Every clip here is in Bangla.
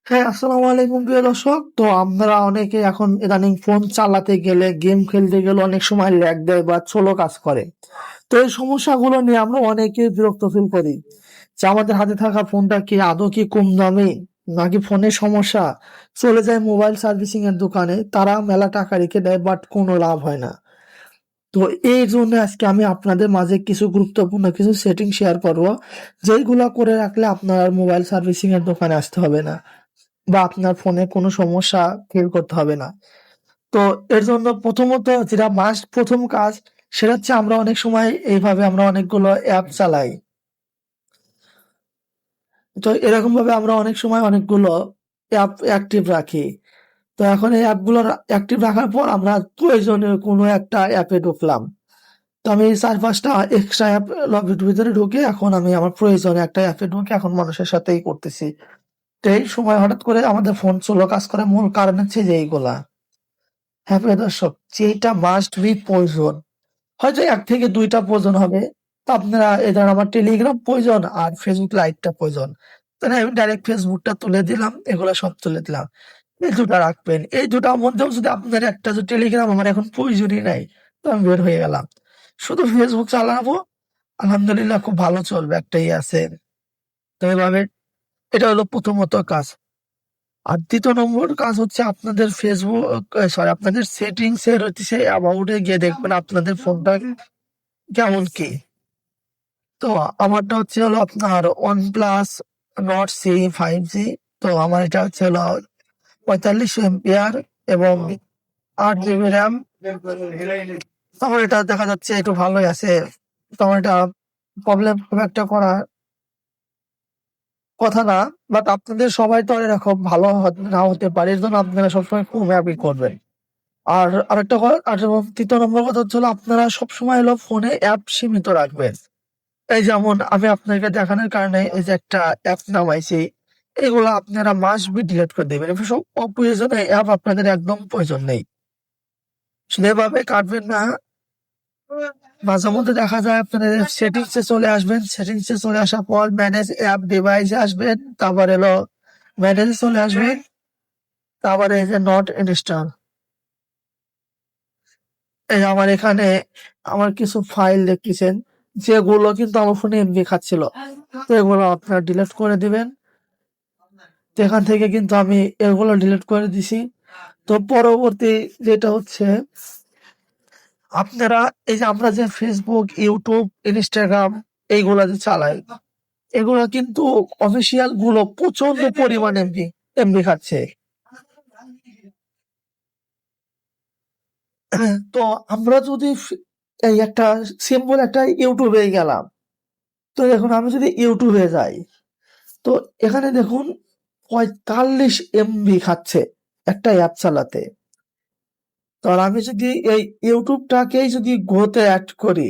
হ্যাঁ, আসসালামু আলাইকুম প্রিয় দর্শক। তো আমরা অনেকে এখন ইদানিং ফোন চালাতে গেলে, গেম খেলতে গেলে অনেক সময় ল্যাগ দেয় বা স্লো কাজ করে। তো এই সমস্যাগুলো নিয়ে আমরা অনেকে বিরক্ত ফিল করি যে আমাদের হাতে থাকা ফোনটা কি আদৌ কি কম দামি নাকি ফোনের সমস্যা। চলে যায় মোবাইল সার্ভিসিং এর দোকানে, তারা মেলা টাকা রেখে দেয় বাট কোনো লাভ হয় না। তো এই জন্য আজকে আমি আপনাদের মাঝে কিছু গুরুত্বপূর্ণ কিছু সেটিং শেয়ার করব, যেইগুলা করে রাখলে আপনার আর মোবাইল সার্ভিসিং এর দোকানে আসতে হবে না বা আপনার ফোনে কোনো সমস্যা ফিল করতে হবে না। তো এর জন্য প্রথমত যেটা মাস্ট প্রথম কাজ, সেটা হচ্ছে আমরা অনেক সময় এইভাবে আমরা অনেকগুলো অ্যাপ চালাই। তো এরকম ভাবে আমরা অনেক সময় অনেকগুলো অ্যাপ অ্যাক্টিভ রাখি। তো এখন এই অ্যাপগুলো অ্যাক্টিভ রাখার পর আমরা প্রয়োজনীয় কোনো একটা অ্যাপে ঢুকলাম। তো আমি ৪-৫ টা এক্সট্রা অ্যাপ লবির ভিতরে ঢুকে এখন আমি আমার প্রয়োজনে একটা অ্যাপে ঢুকে এখন মানুষের সাথেই করতেছি। তো এই সময় হঠাৎ করে আমাদের ফোন স্লো কাজ করে, মূল কারণ হচ্ছে যে এইগুলা। হ্যাঁ প্রিয় দর্শক, যেটা মাস্ট বি প্রয়োজন, হয়তো ১ থেকে ২টা প্রয়োজন হবে। তো আপনারা এই ধরেন আমার টেলিগ্রাম প্রয়োজন আর ফেসবুক লাইটটা প্রয়োজন। তাহলে আমি ডাইরেক্ট ফেসবুকটা তুলে দিলাম, এগুলা সব তুলে দিলাম। এই ২টা রাখবেন। এই ২টার মধ্যেও যদি আপনার একটা যে টেলিগ্রাম আমার এখন প্রয়োজনই নাই, তো আমি বের হয়ে গেলাম। শুধু ফেসবুক চালাবো, আলহামদুলিল্লাহ খুব ভালো চলবে, একটাই আছে। তো এভাবে এটা হলো প্রথমত কাজ। আর ২য় নম্বর কাজ হচ্ছে আপনাদের ফেসবুক, সরি, আপনাদের সেটিংস এর হচ্ছে অ্যাবাউট এ গিয়ে দেখবেন আপনাদের ফোনটা কেমন কি। তো আমারটা হচ্ছে হলো আপনার OnePlus Nord C 5G। তো আমার এটা হচ্ছে হলো ৪৫ এমপিআর এবং ৮ জিবি র্যাম। আমার এটা দেখা যাচ্ছে একটু ভালোই আছে। তো আমার এটা প্রবলেম খুব একটা করার কথা না। বাট আপনাদের সবাই তো আর এরকম ভালো নাও হতে পারে, এর জন্য আপনারা সবসময় কম অ্যাপই করবেন। আর আরেকটা কথা, আর এবং ৩য় নম্বর কথা হচ্ছে হলো আপনারা সবসময় হলো ফোনে অ্যাপ সীমিত রাখবেন। এই যেমন আমি আপনাকে দেখানোর কারণে এই যে একটা অ্যাপ নামাইছি, এগুলো আপনারা মাস্ট বি ডিলিট করে দেবেন। এসব সব অপ্রয়োজনীয় অ্যাপ আপনাদের একদম প্রয়োজন নেই। শুধু এভাবে কাটবেন না। মাঝে মধ্যে দেখা যায় আপনাদের সেটিংস এ চলে আসবেন, সেটিংস এ চলে আসার পর ম্যানেজ অ্যাপ ডিভাইসে আসবেন, তারপর এলো ম্যানেজে চলে আসবেন, তারপরে এই যে নট ইনস্টল। এই আমার এখানে আমার কিছু ফাইল দেখতেছেন, যেগুলো কিন্তু আমার ফোনে এমবি খাচ্ছিল। তো এগুলো আপনারা ডিলিট করে দিবেন। তো এখান থেকে কিন্তু আমি এগুলো ডিলিট করে দিছি। তো পরবর্তী যেটা হচ্ছে, আপনারা এই যে আমরা যে ফেসবুক, ইউটিউব, ইনস্টাগ্রাম এইগুলা যে চালাই, এগুলা কিন্তু অফিসিয়াল গুলো প্রচন্ড পরিমাণ এমবি এমবি খাচ্ছে। তো আমরা যদি এই একটা সিম্পল একটা ইউটিউবে গেলাম, তো দেখুন আমি যদি ইউটিউবে যাই, তো এখানে দেখুন ৪৫ এমবি খাচ্ছে একটা অ্যাপ চালাতে। তো আর আমি যদি এই ইউটিউবটাকেই যদি গোতে অ্যাড করি,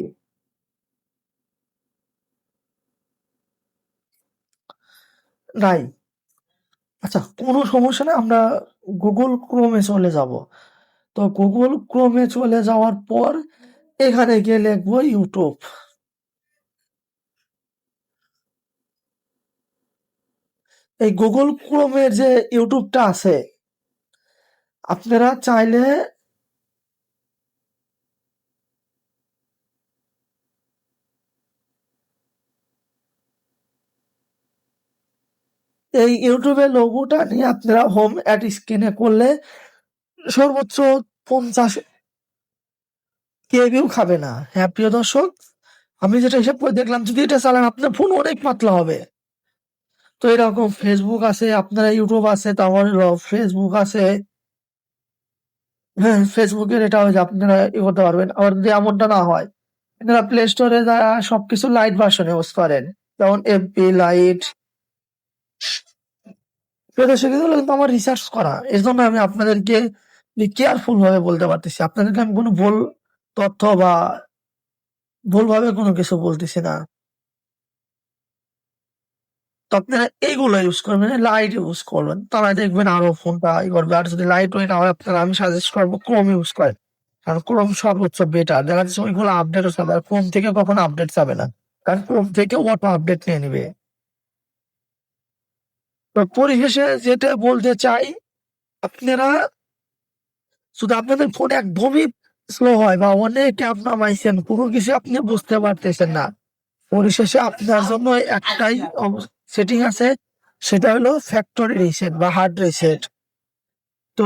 নাই। আচ্ছা, কোনো সমস্যা নাই, আমরা গুগল ক্রোমে চলে যাব। তো গুগল ক্রোমে চলে যাওয়ার পর এখানে গিয়ে লিখবো ইউটিউব। এই গুগল ক্রোমের যে ইউটিউবটা আছে, আপনারা চাইলে এই ইউটিউবের লোগোটা নিয়ে আপনারা হোম অ্যাট স্ক্রিনে করলে সর্বোচ্চ 50 কেবিও খাবে না। হ্যাঁ প্রিয় দর্শক, আমি যেটা হিসাব করে দেখলাম, যদি এটা চালান আপনার ফোন অনেক পাতলা হবে। তো এরকম ফেসবুক আছে, আপনারা ইউটিউব আছে, তারপর হলো ফেসবুক আছে। হ্যাঁ, ফেসবুকের এটা হয় যে আপনারা করতে পারবেন। আবার যদি এমনটা না হয়, আপনারা প্লে স্টোরে যা সবকিছু লাইট ভার্সন ইউজ করেন, যেমন এমপি লাইট। সেগুলো কিন্তু আমার রিসার্চ করা, এর জন্য আমি আপনাদেরকে কেয়ারফুল ভাবে বলতে পারতেছি। আপনাদেরকে আমি কোনো ভুল তথ্য বা ভুলভাবে কোনো কিছু বলতেছি না। তো আপনারা এইগুলো ইউজ করবেন, লাইট ইউজ করবেন, তাহলে দেখবেন আরো ফোনটা ই করবে। আর যদি লাইট ওয়েট না হয়, আপনারা আমি সাজেস্ট করবো ক্রোম ইউজ করেন। কারণ ক্রোম সর্বোচ্চ বেটার। দেখা যাচ্ছে ওইগুলো আপডেটও চাবে, আর ক্রোম থেকে কখনো আপডেট চাবে না। কারণ ক্রোম থেকে অটো আপডেট নিয়ে নিবে। তো পরিশেষে যেটা বলতে চাই, আপনারা শুধু আপনাদের ফোন একদমই স্লো হয় বা অনেক অ্যাপ নামাইছেন, কোনো কিছু আপনি বুঝতে পারতেছেন না, পরিশেষে আপনার জন্য একটাই সেটিং আছে, সেটা হলো ফ্যাক্টরি রিসেট বা হার্ড রিসেট। তো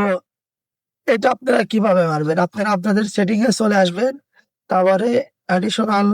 এটা আপনারা কিভাবে মারবেন? আপনারা আপনাদের সেটিং এ চলে আসবেন, তারপরে অ্যাডিশনাল